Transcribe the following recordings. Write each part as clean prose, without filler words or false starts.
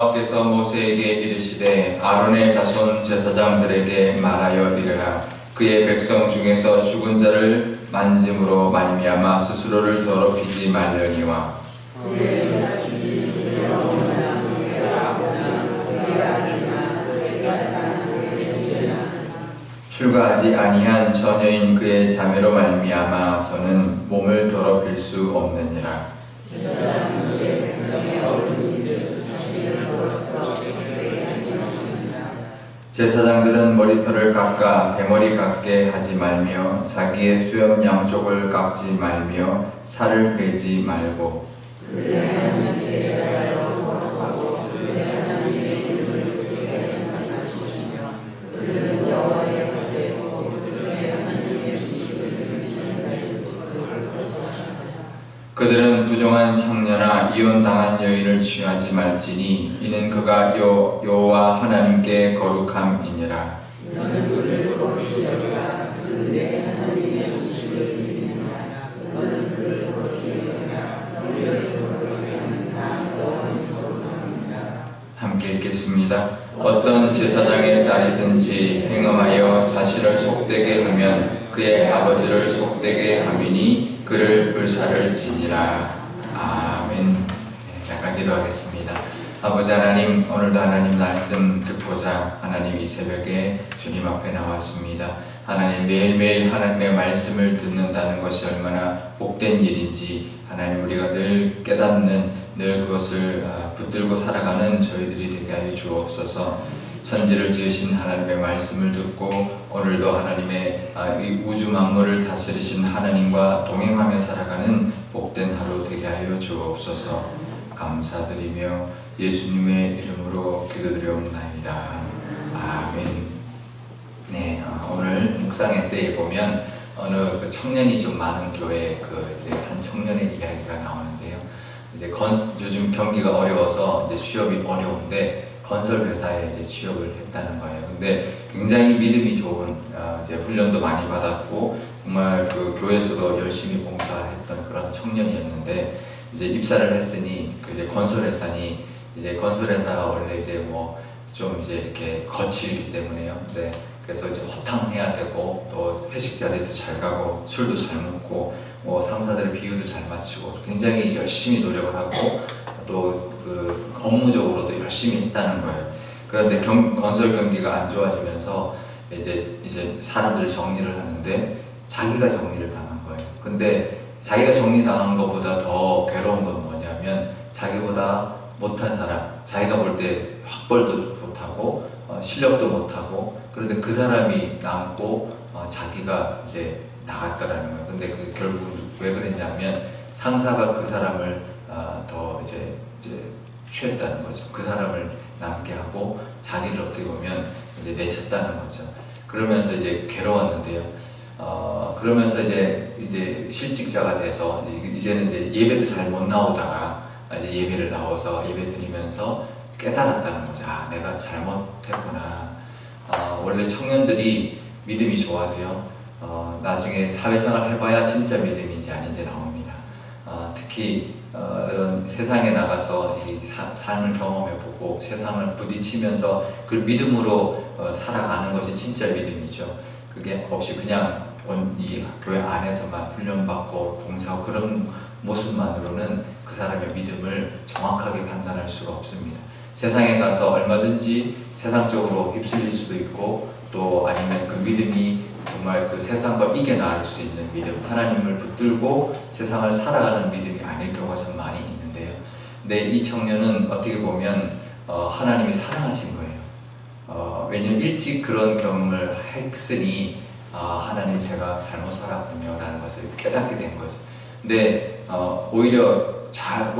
여호와께서 모세에게 이르시되 아론의 자손 제사장들에게 말하여 이르라. 그의 백성 중에서 죽은 자를 만짐으로 말미암아 스스로를 더럽히지 말려니와 출가하지 아니한 처녀인 그의 자매로 말미암아서는 몸을 더럽힐 수 없느니라. 제사장들은 머리털을 깎아 대머리 깎게 하지 말며 자기의 수염 양쪽을 깎지 말며 살을 베지 말고 그들은 부정한 창녀나 이혼당한 여인을 취하지 말지니 이는 그가 여호와 하나님께 거룩함이니라. 함께 읽겠습니다. 어떤 제사장의 딸이든지 행음하여 자신을 속되게 하면 그의 아버지를 속되게 함이니 그를 불사를 지니라. 아멘. 잠깐 기도하겠습니다. 아버지 하나님, 오늘도 하나님 말씀 듣고자 하나님 이 새벽에 주님 앞에 나왔습니다. 하나님, 매일매일 하나님의 말씀을 듣는다는 것이 얼마나 복된 일인지 하나님 우리가 늘 깨닫는, 늘 그것을 붙들고 살아가는 저희들이 되게 하여 주옵소서. 천지를 지으신 하나님의 말씀을 듣고 오늘도 하나님의 이 우주 만물을 다스리신 하나님과 동행하며 살아가는 복된 하루 되게 하여 주옵소서. 감사드리며 예수님의 이름으로 기도드려옵나이다. 아멘. 네, 오늘 묵상 에세이에 보면 어느 그 청년이 좀 많은 교회 이제 한 청년의 이야기가 나오는데요. 이제 요즘 경기가 어려워서 이제 취업이 어려운데 건설 회사에 이제 취업을 했다는 거예요. 근데 굉장히 믿음이 좋은 이제 훈련도 많이 받았고 정말 그 교회에서도 열심히 봉사했던 그런 청년이었는데 이제 입사를 했으니 이제 건설 회사니 이제 건설 회사가 원래 이제 뭐 좀 이제 이렇게 거칠기 때문에요. 네. 그래서 이제 허탕해야 되고 또 회식 자리도 잘 가고 술도 잘 먹고 뭐 상사들의 비유도 잘 맞추고 굉장히 열심히 노력을 하고 또 그 업무적으로도 열심히 했다는 거예요. 그런데 건설 경기가 안 좋아지면서 이제 사람들이 정리를 하는데 자기가 정리를 당한 거예요. 근데 자기가 정리당한 것보다 더 괴로운 건 뭐냐면 자기보다 못한 사람, 자기가 볼 때 학벌도 못하고 실력도 못하고 그런데 그 사람이 남고 자기가 이제 나갔더라는 거예요. 근데 그 결국 왜 그랬냐면 상사가 그 사람을 더 이제 취했다는 거죠. 그 사람을 남게 하고 자기를 어떻게 보면 이제 내쳤다는 거죠. 그러면서 이제 괴로웠는데요. 그러면서 이제 실직자가 돼서 이제는 이제 예배도 잘 못 나오다가 이제 예배를 나와서 예배 드리면서 깨달았다는 거죠. 아, 내가 잘못했구나. 원래 청년들이 믿음이 좋아도요. 나중에 사회생활 해봐야 진짜 믿음인지 아닌지 나옵니다. 특히 이런 세상에 나가서 이 삶을 경험해보고 세상을 부딪히면서 그 믿음으로 살아가는 것이 진짜 믿음이죠. 그게 없이 그냥 이 교회 안에서만 훈련받고 봉사하고 그런 모습만으로는 그 사람의 믿음을 정확하게 판단할 수가 없습니다. 세상에 가서 얼마든지 세상적으로 휩쓸릴 수도 있고 또 아니면 그 믿음이 정말 그 세상과 이겨나갈 수 있는 믿음, 하나님을 붙들고 세상을 살아가는 믿음이 아닐 경우가 참 많이 있는데요. 근데 이 청년은 어떻게 보면 하나님이 사랑하신 거예요. 왜냐하면 일찍 그런 경험을 했으니 하나님 제가 잘못 살았군요 라는 것을 깨닫게 된 거죠. 근데 오히려 잘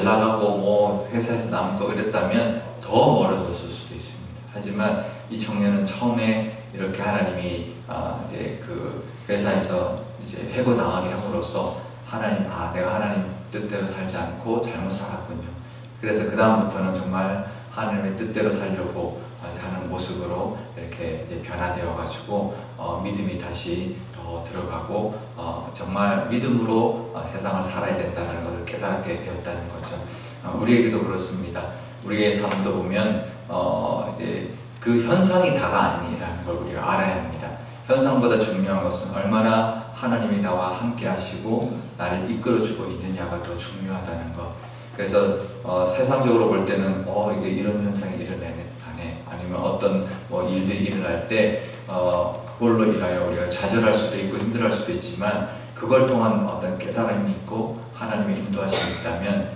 나가고 뭐 회사에서 남고 이랬다면 더 멀어졌을 수도 있습니다. 하지만 이 청년은 처음에 이렇게 하나님이 이제 그 회사에서 이제 해고당하게 함으로써 하나님, 내가 하나님 뜻대로 살지 않고 잘못 살았군요. 그래서 그 다음부터는 정말 하나님의 뜻대로 살려고 하는 모습으로 이렇게 이제 변화되어가지고 믿음이 다시 더 들어가고 정말 믿음으로 세상을 살아야 된다는 것을 깨닫게 되었다는 거죠. 우리에게도 그렇습니다. 우리의 삶도 보면 이제 그 현상이 다가 아니라는 걸 우리가 알아야 합니다. 현상보다 중요한 것은 얼마나 하나님이 나와 함께 하시고 나를 이끌어주고 있느냐가 더 중요하다는 것. 그래서 세상적으로 볼 때는 이게 이런 현상이 일어나네, 아니면 어떤 일들이 일어날 때 그걸로 인하여 우리가 좌절할 수도 있고 힘들어할 수도 있지만 그걸 통한 어떤 깨달음이 있고 하나님의 인도하심이 있다면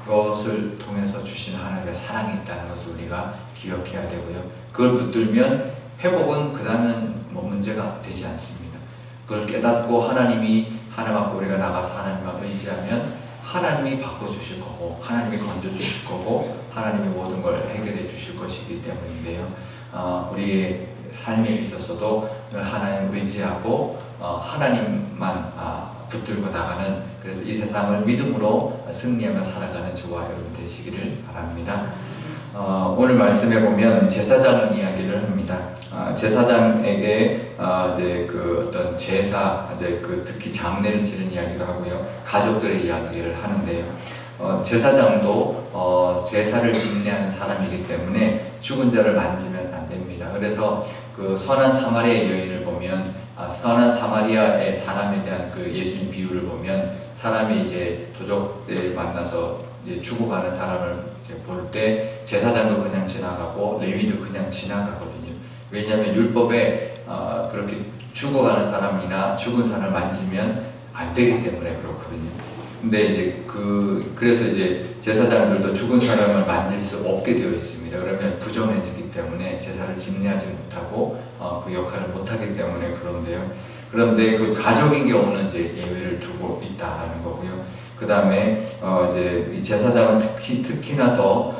그것을 통해서 주신 하나님의 사랑이 있다는 것을 우리가 기억해야 되고요. 그걸 붙들면 회복은 그 다음엔 문제가 되지 않습니다. 그걸 깨닫고 하나님 앞에 우리가 나가서 하나님과 의지하면 하나님이 바꿔주실 거고 하나님이 건져주실 거고 하나님이 모든 걸 해결해 주실 것이기 때문인데요. 우리의 삶에 있어서도 하나님 의지하고 하나님만 붙들고 나가는, 그래서 이 세상을 믿음으로 승리하며 살아가는 저와 여러분 되시기를 바랍니다. 오늘 말씀에 보면 제사장 이야기를 합니다. 제사장에게 이제 그 어떤 제사, 이제 그 특히 장례를 치는 이야기도 하고요, 가족들의 이야기를 하는데요. 제사장도 제사를 집례하는 사람이기 때문에 죽은 자를 만지면 안 됩니다. 그래서 그 선한 사마리아 여인을 보면 선한 사마리아의 사람에 대한 그 예수님 비유를 보면 사람이 이제 도적에 만나서 이제 죽어가는 사람을 볼 때 제사장도 그냥 지나가고 레위도 그냥 지나가거든요. 왜냐하면 율법에 그렇게 죽어가는 사람이나 죽은 사람을 만지면 안 되기 때문에 그렇거든요. 근데 이제 그래서 이제 제사장들도 죽은 사람을 만질 수 없게 되어 있습니다. 그러면 부정해지기 때문에 제사를 집례하지 못하고 그 역할을 못하기 때문에 그런데요. 그런데 그 가족인 경우는 이제 예외를 두고 있다라는 거고요. 그 다음에 이제 이 제사장은 특히나 더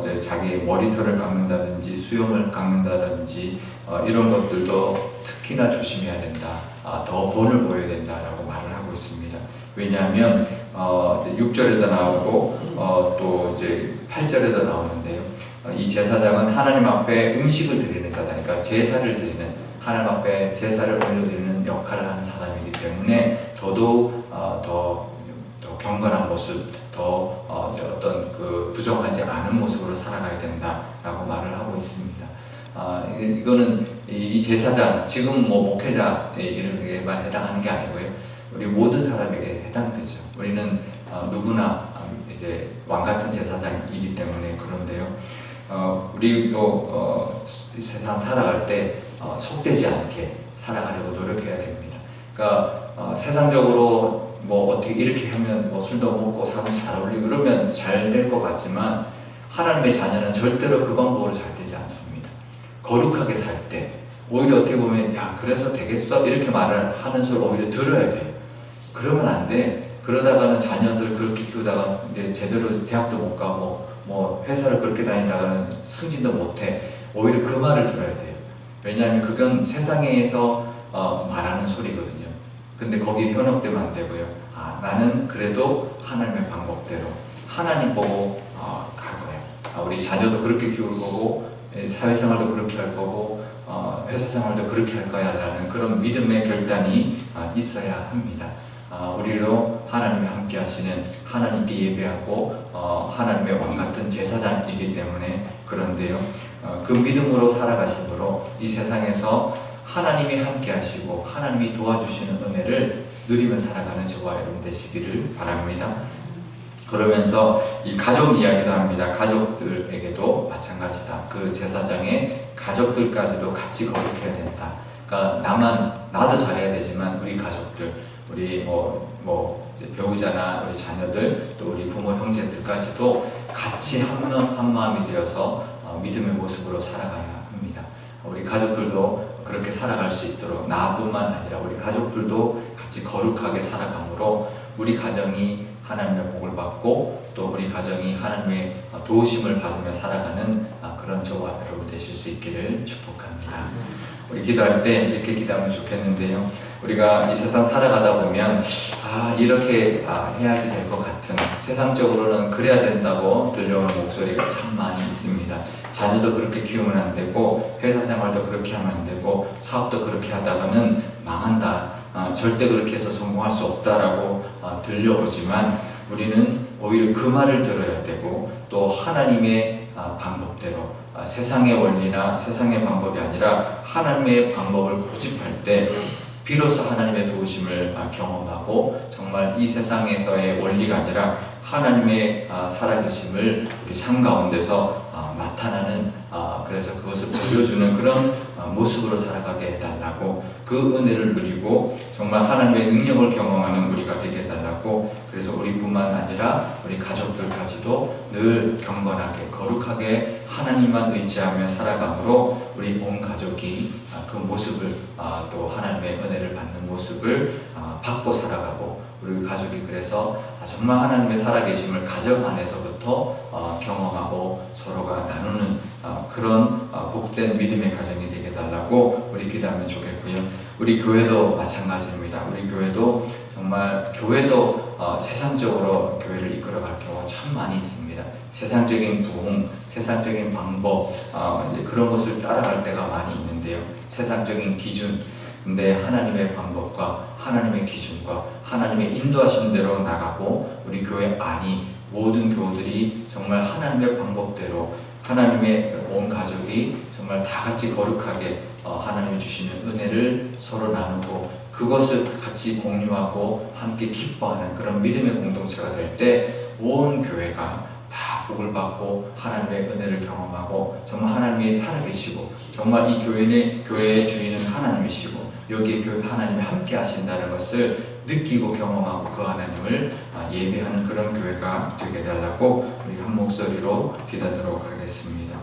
이제 자기 머리털을 깎는다든지 수염을 깎는다든지 이런 것들도 특히나 조심해야 된다. 더 본을 보여야 된다라고 말을 하고 있습니다. 왜냐하면 6절에도 나오고 또 이제 8절에도 나오는데요. 이 제사장은 하나님 앞에 음식을 드리는 자다니까 제사를 드리는, 하나님 앞에 제사를 올려드리는 역할을 하는 사람이기 때문에 더더욱 더 경건한 모습, 더 어떤 그 부정하지 않은 모습으로 살아가야 된다라고 말을 하고 있습니다. 이거는 이 제사장, 지금 목회자 이렇게만 해당하는 게 아니고요. 우리 모든 사람에게 해당되죠. 우리는 누구나 이제 왕 같은 제사장이기 때문에 그런데요. 우리도 세상 살아갈 때 속되지 않게 살아가려고 노력해야 됩니다. 그러니까 세상적으로 어떻게 이렇게 하면 술도 먹고 사람 잘 어울리고 그러면 잘 될 것 같지만 하나님의 자녀는 절대로 그 방법으로 잘 되지 않습니다. 거룩하게 살 때 오히려 어떻게 보면 그래서 되겠어? 이렇게 말을 하는 소리를 오히려 들어야 돼요. 그러면 안 돼. 그러다가는 자녀들 그렇게 키우다가 이제 제대로 대학도 못 가고 회사를 그렇게 다니다가는 승진도 못해. 오히려 그 말을 들어야 돼요. 왜냐하면 그건 세상에서 말하는 소리거든요. 근데 거기에 현혹되면 안 되고요. 나는 그래도 하나님의 방법대로 하나님 보고 갈 거야. 우리 자녀도 그렇게 키울 거고 사회생활도 그렇게 할 거고 회사 생활도 그렇게 할 거야 라는 그런 믿음의 결단이 있어야 합니다. 우리도 하나님이 함께 하시는, 하나님께 예배하고 하나님의 왕같은 제사장이기 때문에 그런데요. 그 믿음으로 살아가심으로 이 세상에서 하나님이 함께 하시고 하나님이 도와주시는 은혜를 누리며 살아가는 저와 여러분 되시기를 바랍니다. 그러면서 이 가족 이야기도 합니다. 가족들에게도 마찬가지다. 그 제사장의 가족들까지도 같이 거룩해야 된다. 그러니까 나도 잘해야 되지만 우리 가족들, 우리 배우자나 우리 자녀들, 또 우리 부모 형제들까지도 같이 한 마음이 되어서 믿음의 모습으로 살아가야 합니다. 우리 가족들도 그렇게 살아갈 수 있도록 나뿐만 아니라 우리 가족들도 같이 거룩하게 살아가므로 우리 가정이 하나님의 복을 받고 또 우리 가정이 하나님의 도우심을 받으며 살아가는 그런 저와 여러분 되실 수 있기를 축복합니다. 우리 기도할 때 이렇게 기도하면 좋겠는데요. 우리가 이 세상 살아가다 보면 이렇게 해야지 될 것 같은, 세상적으로는 그래야 된다고 들려오는 목소리가 참 많이 있습니다. 자녀도 그렇게 키우면 안 되고 회사 생활도 그렇게 하면 안 되고 사업도 그렇게 하다가는 망한다, 절대 그렇게 해서 성공할 수 없다라고 들려오지만 우리는 오히려 그 말을 들어야 되고 또 하나님의 방법대로 세상의 원리나 세상의 방법이 아니라 하나님의 방법을 고집할 때 비로소 하나님의 도우심을 경험하고 정말 이 세상에서의 원리가 아니라 하나님의 살아계심을 우리 삶 가운데서 나타나는 그래서 그것을 보여주는 그런 모습으로 살아가게 해달라고 그 은혜를 누리고 정말 하나님의 능력을 경험하는 우리가 되게 해달라고 그래서 우리뿐만 아니라 우리 가족들까지도 늘 경건하게 거룩하게 하나님만 의지하며 살아감으로 우리 온 가족이 그 모습을 또 하나님의 은혜를 받는 모습을 받고 살아가고 우리 가족이 그래서 정말 하나님의 살아계심을 가정 안에서부터 경험하고 서로가 나누는 그런 복된 믿음의 가정이 되게 해달라고 우리 기도하면 좋겠고요. 우리 교회도 마찬가지입니다. 우리 교회도 정말 교회도 세상적으로 교회를 이끌어갈 경우가 참 많이 있습니다. 세상적인 부흥, 세상적인 방법 이제 그런 것을 따라갈 때가 많이 있는데요. 세상적인 기준, 근데 하나님의 방법과 하나님의 기준과 하나님의 인도하신 대로 나가고 우리 교회 안이 모든 교우들이 정말 하나님의 방법대로 하나님의 온 가족이 정말 다 같이 거룩하게 하나님이 주시는 은혜를 서로 나누고 그것을 같이 공유하고 함께 기뻐하는 그런 믿음의 공동체가 될 때 온 교회가 다 복을 받고 하나님의 은혜를 경험하고 정말 하나님이 살아계시고 정말 이 교회의 주인은 하나님이시고 여기에 교회 하나님이 함께 하신다는 것을 느끼고 경험하고 그 하나님을 예배하는 그런 교회가 되게 해달라고 우리 한 목소리로 기도하도록 하겠습니다.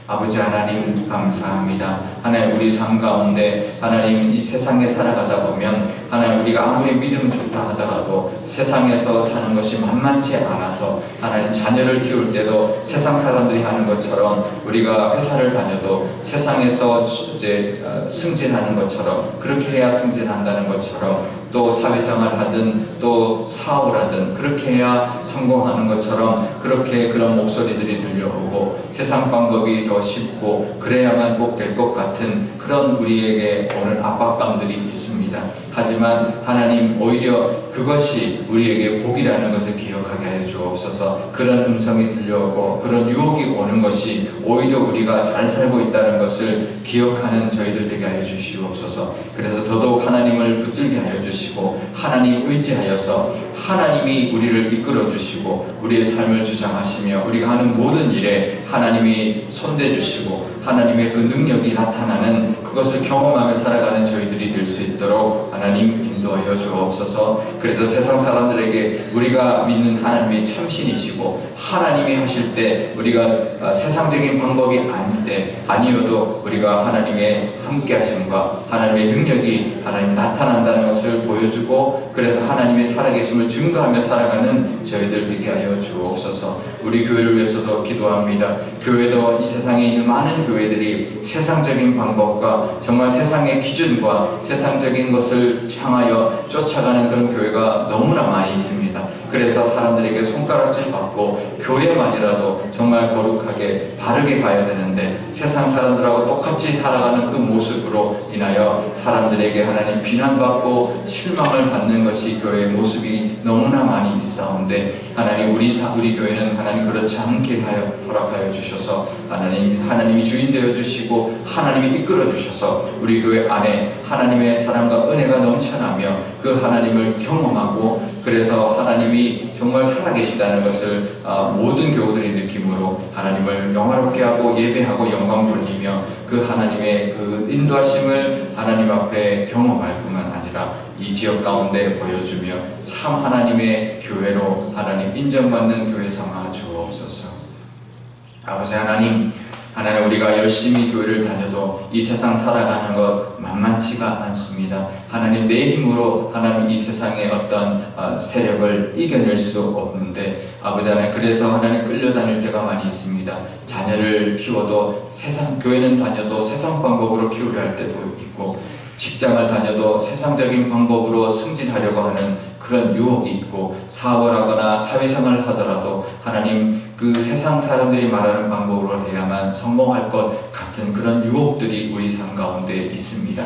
아버지 하나님 감사합니다. 하나님 우리 삶 가운데 하나님 이 세상에 살아가다 보면 하나님 우리가 아무리 믿음 좋다 하더라도 세상에서 사는 것이 만만치 않아서 하나님 자녀를 키울 때도 세상 사람들이 하는 것처럼 우리가 회사를 다녀도 세상에서 이제 승진하는 것처럼 그렇게 해야 승진한다는 것처럼 또 사회생활을 하든 또 사업을 하든 그렇게 해야 성공하는 것처럼 그렇게 그런 목소리들이 들려오고 세상 방법이 더 쉽고 그래야만 꼭 될 것 같은 그런 우리에게 오늘 압박감들이 있습니다. 하지만 하나님 오히려 그것이 우리에게 복이라는 것을 기억하게 하여 주옵소서. 그런 음성이 들려오고 그런 유혹이 오는 것이 오히려 우리가 잘 살고 있다는 것을 기억하는 저희들 되게 하여 주시옵소서. 그래서 더더욱 하나님을 붙들게 하여 주시고 하나님 의지하여서 하나님이 우리를 이끌어 주시고 우리의 삶을 주장하시며 우리가 하는 모든 일에 하나님이 손대주시고 하나님의 그 능력이 나타나는 그것을 경험하며 살아가는 저희들이 될 수 있도록 하나님 인도하여 주옵소서. 그래서 세상 사람들에게 우리가 믿는 하나님이 참신이시고 하나님이 하실 때 우리가 세상적인 방법이 아닐 때 아니어도 우리가 하나님의 함께 하심과 하나님의 능력이 하나님 나타난다는 것을 보여주고 그래서 하나님의 살아계심을 증거하며 살아가는 저희들 되게 하여 주옵소서. 우리 교회를 위해서도 기도합니다. 교회도 이 세상에 있는 많은 교회들이 세상적인 방법과 정말 세상의 기준과 세상적인 것을 향하여 쫓아가는 그런 교회가 너무나 많이 있습니다. 그래서 사람들에게 손가락질 받고 교회만이라도 정말 거룩하게 바르게 가야 되는데 세상 사람들하고 똑같이 살아가는 그 모습으로 인하여 사람들에게 하나님 비난받고 실망을 받는 것이 교회의 모습이 너무나 많이 있사온데 하나님 우리 교회는 하나님 그렇지 않게 허락하여 주셔서 하나님이 주인 되어 주시고 하나님이 이끌어 주셔서 우리 교회 안에 하나님의 사랑과 은혜가 넘쳐나며 그 하나님을 경험하고 그래서 하나님이 정말 살아계시다는 것을 모든 교우들이 느낌으로 하나님을 영화롭게 하고 예배하고 영광 돌리며 그 하나님의 그 인도하심을 하나님 앞에 경험할 뿐만 아니라 이 지역 가운데 보여주며 참 하나님의 교회로 하나님 인정받는 교회 삼아 주옵소서. 아버지 하나님 우리가 열심히 교회를 다녀도 이 세상 살아가는 것 만만치가 않습니다. 하나님 내 힘으로 하나님 이 세상의 어떤 세력을 이겨낼 수 없는데 아버지 하나님 그래서 하나님 끌려다닐 때가 많이 있습니다. 자녀를 키워도 교회는 다녀도 세상 방법으로 키우려 할 때도 있고 직장을 다녀도 세상적인 방법으로 승진하려고 하는 그런 유혹이 있고 사업을 하거나 사회생활을 하더라도 하나님 그 세상 사람들이 말하는 방법으로 해야만 성공할 것 같은 그런 유혹들이 우리 삶 가운데 있습니다.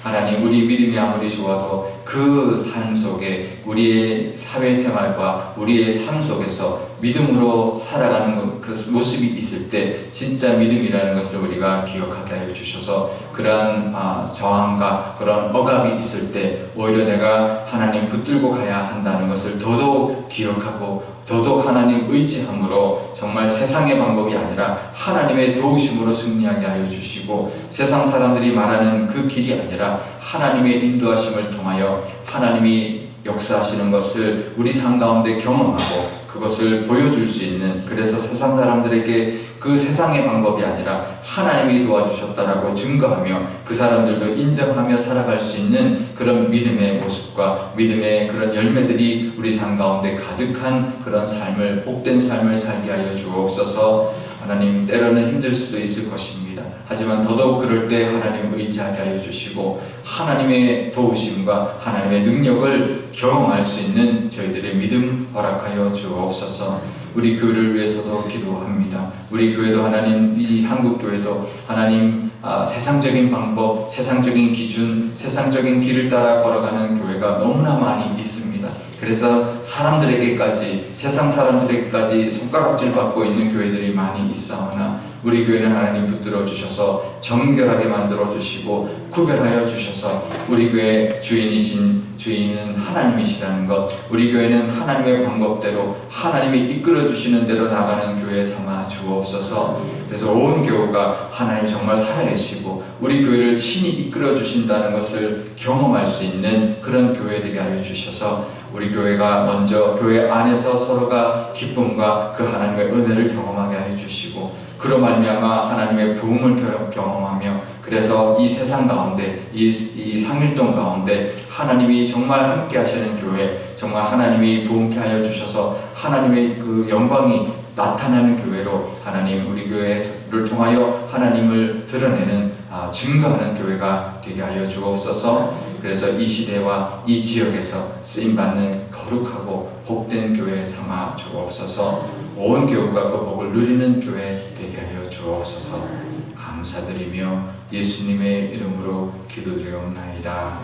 하나님, 우리 믿음이 아무리 좋아도 그 삶 속에 우리의 사회생활과 우리의 삶 속에서 믿음으로 살아가는 그 모습이 있을 때 진짜 믿음이라는 것을 우리가 기억하게 하여 주셔서 그러한 저항과 그런 억압이 있을 때 오히려 내가 하나님 붙들고 가야 한다는 것을 더더욱 기억하고 더더욱 하나님 의지함으로 정말 세상의 방법이 아니라 하나님의 도우심으로 승리하게 하여 주시고 세상 사람들이 말하는 그 길이 아니라 하나님의 인도하심을 통하여 하나님이 역사하시는 것을 우리 삶 가운데 경험하고 그것을 보여줄 수 있는, 그래서 세상 사람들에게 그 세상의 방법이 아니라 하나님이 도와주셨다라고 증거하며 그 사람들도 인정하며 살아갈 수 있는 그런 믿음의 모습과 믿음의 그런 열매들이 우리 삶 가운데 가득한 그런 삶을, 복된 삶을 살게 하여 주옵소서. 하나님, 때로는 힘들 수도 있을 것입니다. 하지만 더더욱 그럴 때 하나님을 의지하게 하여 주시고 하나님의 도우심과 하나님의 능력을 경험할 수 있는 저희들의 믿음 허락하여 주옵소서. 우리 교회를 위해서도 기도합니다. 우리 교회도 하나님, 이 한국교회도 하나님 세상적인 방법, 세상적인 기준, 세상적인 길을 따라 걸어가는 교회가 너무나 많이 있습니다. 그래서 사람들에게까지, 세상 사람들에게까지 손가락질 받고 있는 교회들이 많이 있사오나 우리 교회는 하나님 붙들어 주셔서 정결하게 만들어 주시고 구별하여 주셔서 우리 교회 주인은 하나님이시라는 것, 우리 교회는 하나님의 방법대로 하나님이 이끌어 주시는 대로 나가는 교회 삼아 주옵소서. 그래서 온 교회가 하나님 정말 살아계시고 우리 교회를 친히 이끌어 주신다는 것을 경험할 수 있는 그런 교회되게 하여 주셔서 우리 교회가 먼저 교회 안에서 서로가 기쁨과 그 하나님의 은혜를 경험하게 하여 주시고 그로 말미암아 하나님의 부흥을 경험하며 그래서 이 세상 가운데 이 상일동 가운데 하나님이 정말 함께 하시는 교회, 정말 하나님이 부흥케 하여 주셔서 하나님의 그 영광이 나타나는 교회로 하나님 우리 교회를 통하여 하나님을 드러내는 증거하는 교회가 되게 하여 주옵소서. 그래서 이 시대와 이 지역에서 쓰임받는 거룩하고 복된 교회 삼아 주옵소서. 온 교회가 그 복을 누리는 교회 되게 하여 주옵소서. 감사드리며 예수님의 이름으로 기도드리옵나이다.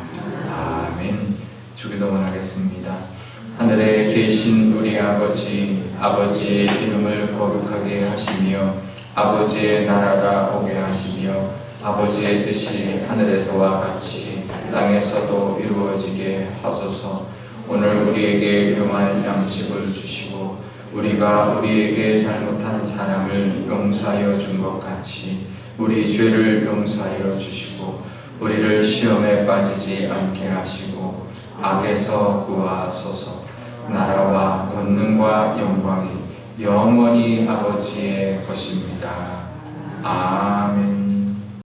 아멘. 주기도문 하겠습니다. 하늘에 계신 우리 아버지, 아버지의 이름을 거룩하게 하시며 아버지의 나라가 오게 하시며 아버지의 뜻이 하늘에서와 같이 땅에서도 이루어지게 하소서. 오늘 우리에게 용할 양식을 주시고 우리가 우리에게 잘못한 사람을 용서하여 준 것 같이 우리 죄를 용서하여 주시고 우리를 시험에 빠지지 않게 하시고 악에서 구하소서. 나라와 권능과 영광이 영원히 아버지의 것입니다. 아멘.